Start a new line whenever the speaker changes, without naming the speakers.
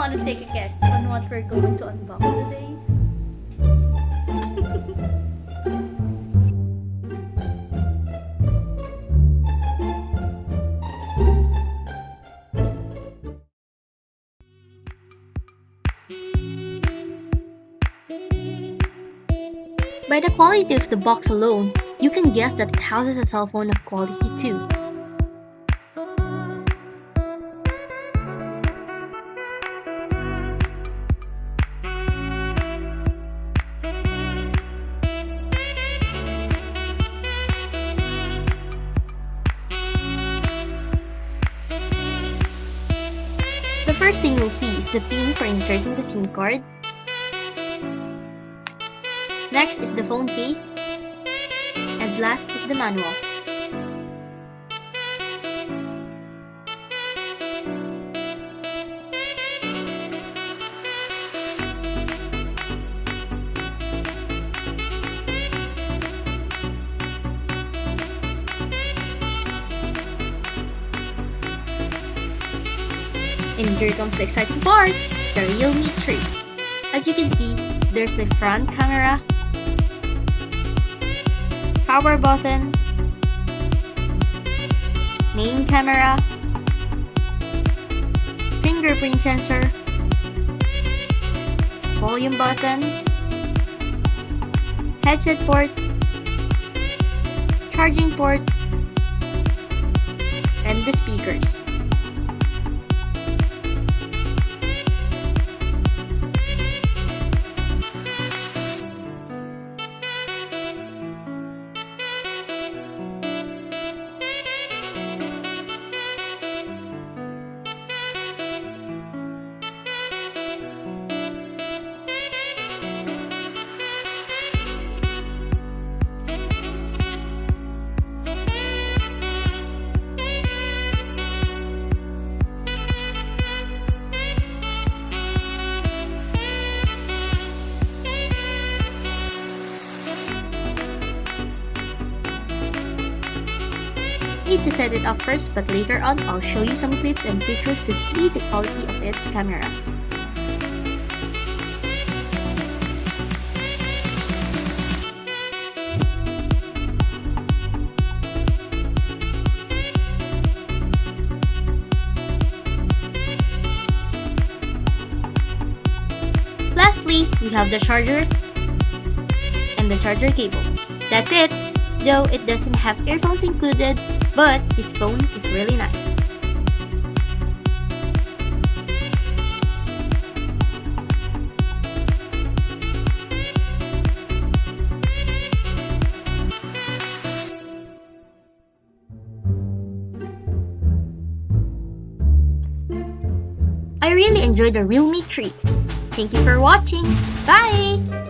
want to take a guess on what we're going to unbox today?
By the quality of the box alone, you can guess that it houses a cell phone of quality too. The first thing you'll see is the pin for inserting the SIM card. Next is the phone case. And last is the manual. And here comes the exciting part, the Realme 3. As you can see, there's the front camera, power button, main camera, fingerprint sensor, volume button, headset port, charging port, and the speakers. Need to set it up first, but later on I'll show you some clips and pictures to see the quality of its cameras. Lastly, we have the charger and the charger cable. That's it! Though it doesn't have earphones included, but this phone is really nice. I really enjoyed the Realme 3. Thank you for watching. Bye!